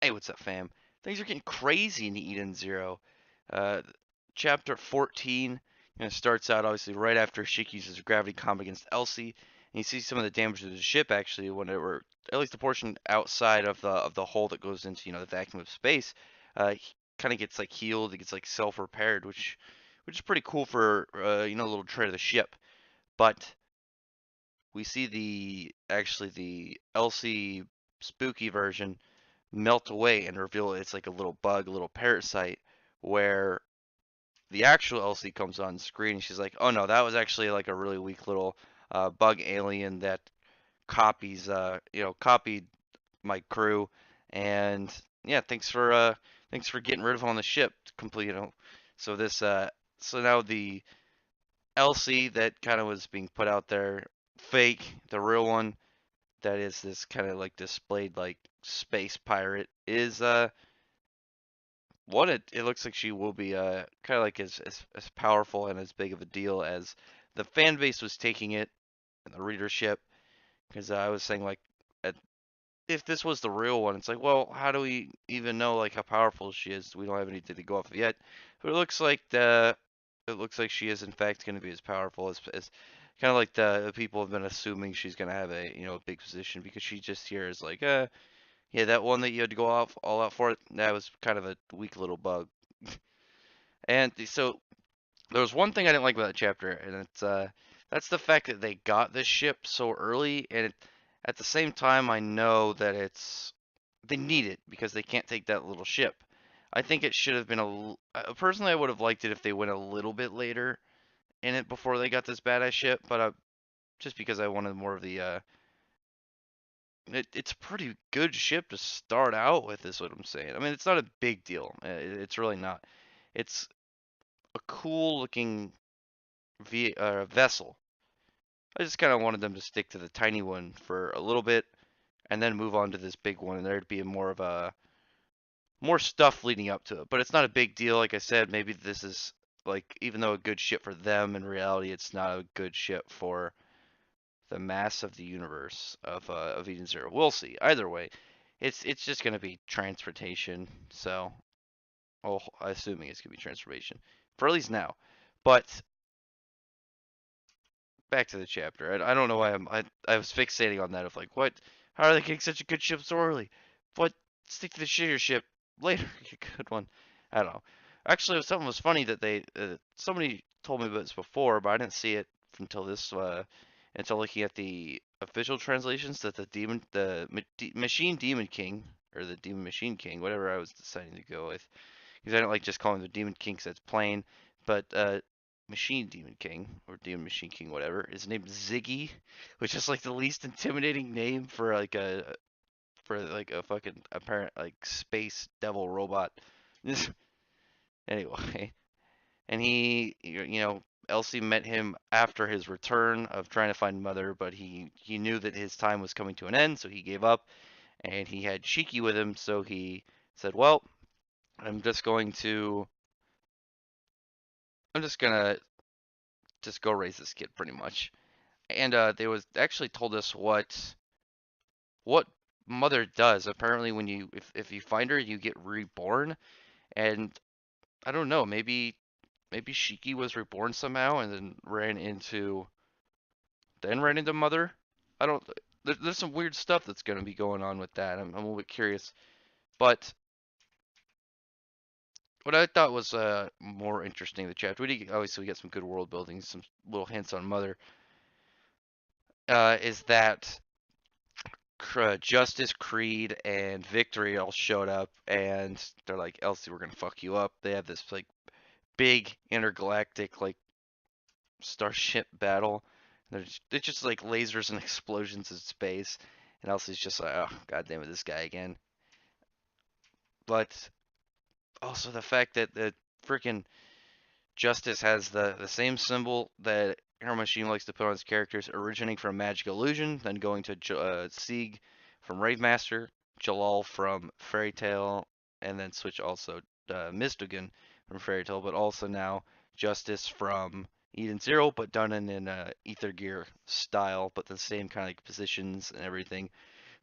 Hey, what's up, fam? Things are getting crazy in Eden Zero. Uh, Chapter 14 starts out obviously right after Shiki uses gravity comp against Elsie, and you see some of the damage to the ship actually when it were at least the portion outside of the hull that goes into the vacuum of space, kind of gets like healed. It gets like self-repaired, which is pretty cool for a little trait of the ship. But we see the Elsie spooky version melt away and reveal it's like a little bug, a little parasite, where the actual Elsie comes on screen and she's like, "Oh no, that was actually like a really weak little bug alien that copied my crew, and yeah, thanks for getting rid of him on the ship, complete. So so now the Elsie that kind of was being put out there, fake, the real one that is this kind of like displayed like space pirate is it looks like she will be kind of like as powerful and as big of a deal as the fan base was taking it and the readership, because I was saying like at, if this was the real one, it's like, well, how do we even know like how powerful she is? We don't have anything to go off of yet, but it looks like she is in fact going to be as powerful as kind of like the people have been assuming she's going to have a big position, because she just here is like yeah, that one that you had to go off all out for, that was kind of a weak little bug. And so there was one thing I didn't like about that chapter, and that's the fact that they got this ship so early, and at the same time I know that they need it because they can't take that little ship. I think it should have been personally I would have liked it if they went a little bit later in it before they got this badass ship, but just because I wanted more of it's a pretty good ship to start out with, is what I'm saying. I mean, it's not a big deal. It's really not. It's a cool looking vessel. I just kind of wanted them to stick to the tiny one for a little bit and then move on to this big one, and there'd be more stuff leading up to it. But it's not a big deal. Like I said, maybe this is like, even though a good ship for them, in reality, it's not a good ship for the mass of the universe of Eden Zero. We'll see. Either way, it's just gonna be transportation. So, oh, assuming it's gonna be transformation for at least now. But back to the chapter. I don't know why I was fixating on that of like, what? How are they getting such a good ship so early? What? Stick to the shitter ship later. Good one. I don't know. Actually, something was funny that somebody told me about this before, but I didn't see it until looking at the official translations, that the Machine Demon King, or the Demon Machine King, whatever I was deciding to go with, because I don't like just calling him the Demon King because that's plain. But Machine Demon King, or Demon Machine King, whatever, is named Ziggy, which is like the least intimidating name for like a fucking apparent like space devil robot. Anyway, and Elsie met him after his return of trying to find Mother, but he knew that his time was coming to an end, so he gave up, and he had Shiki with him, so he said, "Well, I'm just going to I'm just go raise this kid pretty much." And they was actually told us what Mother does. Apparently, when if you find her, you get reborn. And I don't know, maybe Shiki was reborn somehow and then ran into Mother. I don't. There's some weird stuff that's gonna be going on with that. I'm a little bit curious, but what I thought was more interesting, the chapter. Obviously we get some good world building, some little hints on Mother. Is that Justice, Creed, and Victory all showed up, and they're like, "Elsie, we're gonna fuck you up." They have this like big intergalactic like starship battle. It's just like lasers and explosions in space, and Elsie's just like, "Oh, god damn it, this guy again." But also the fact that the freaking Justice has the same symbol that her machine likes to put on its characters, originating from Magic Illusion, then going to Sieg from Rave Master, Jalal from Fairy Tale, and then switch also Mistogen from Fairy Tale, but also now Justice from Eden Zero, but done in Ether Gear style, but the same kind of like positions and everything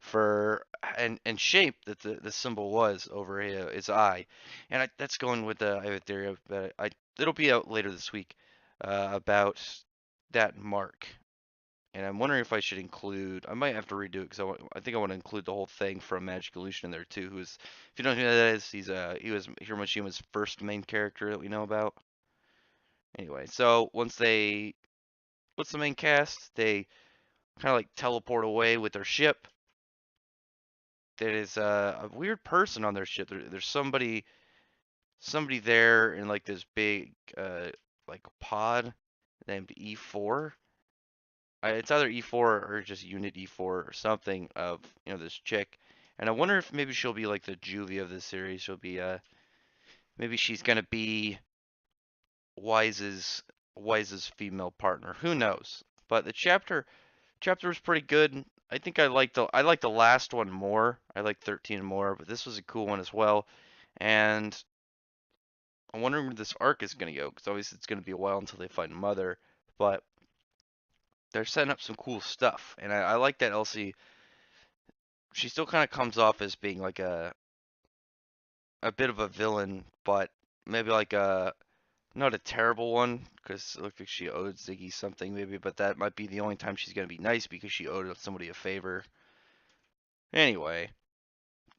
for and shape that the symbol was over his eye, and that's going with the I have a theory of that it'll be out later this week about that mark. And I'm wondering if I should include. I might have to redo it because I think I want to include the whole thing from Magic Illusion in there too. Who's, if you don't know who that is, he was Hiromashima's first main character that we know about. Anyway, so what's the main cast? They kind of like teleport away with their ship. There is a weird person on their ship. There's somebody there in like this big like pod named E4. It's either E4 or just Unit E4 or something of this chick. And I wonder if maybe she'll be like the Juvie of this series. She'll be maybe she's gonna be Wise's Wise's female partner. Who knows? But the chapter was pretty good. I think I like the last one more. I like 13 more, but this was a cool one as well. And I'm wondering where this arc is gonna go, because obviously it's gonna be a while until they find Mother. But they're setting up some cool stuff, and I like that Elsie. She still kind of comes off as being like a bit of a villain, but maybe like a not a terrible one, because it looks like she owed Ziggy something maybe, but that might be the only time she's gonna be nice because she owed somebody a favor. Anyway,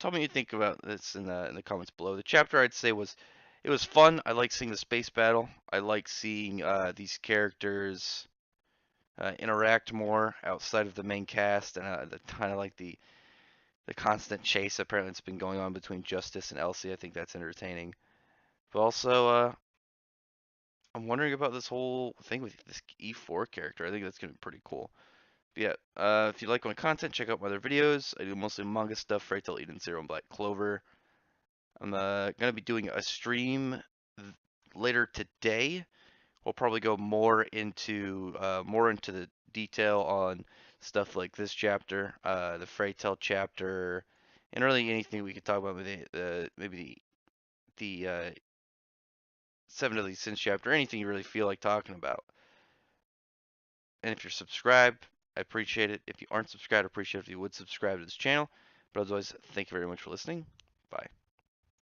tell me what you think about this in the comments below. The chapter I'd say was it was fun. I like seeing the space battle. I like seeing these characters interact more outside of the main cast, and kind of like the constant chase apparently it's been going on between Justice and Elsie. I think that's entertaining. But also, I'm wondering about this whole thing with this E4 character. I think that's gonna be pretty cool. But yeah, if you like my content, check out my other videos. I do mostly manga stuff, Fairy Tail Eden Zero and Black Clover. I'm gonna be doing a stream later today. We'll probably go more into the detail on stuff like this chapter, the Fairy Tail chapter, and really anything we could talk about with maybe the Seven Deadly Sins chapter, anything you really feel like talking about. And if you're subscribed, I appreciate it. If you aren't subscribed, I appreciate if you would subscribe to this channel. But otherwise, thank you very much for listening. Bye.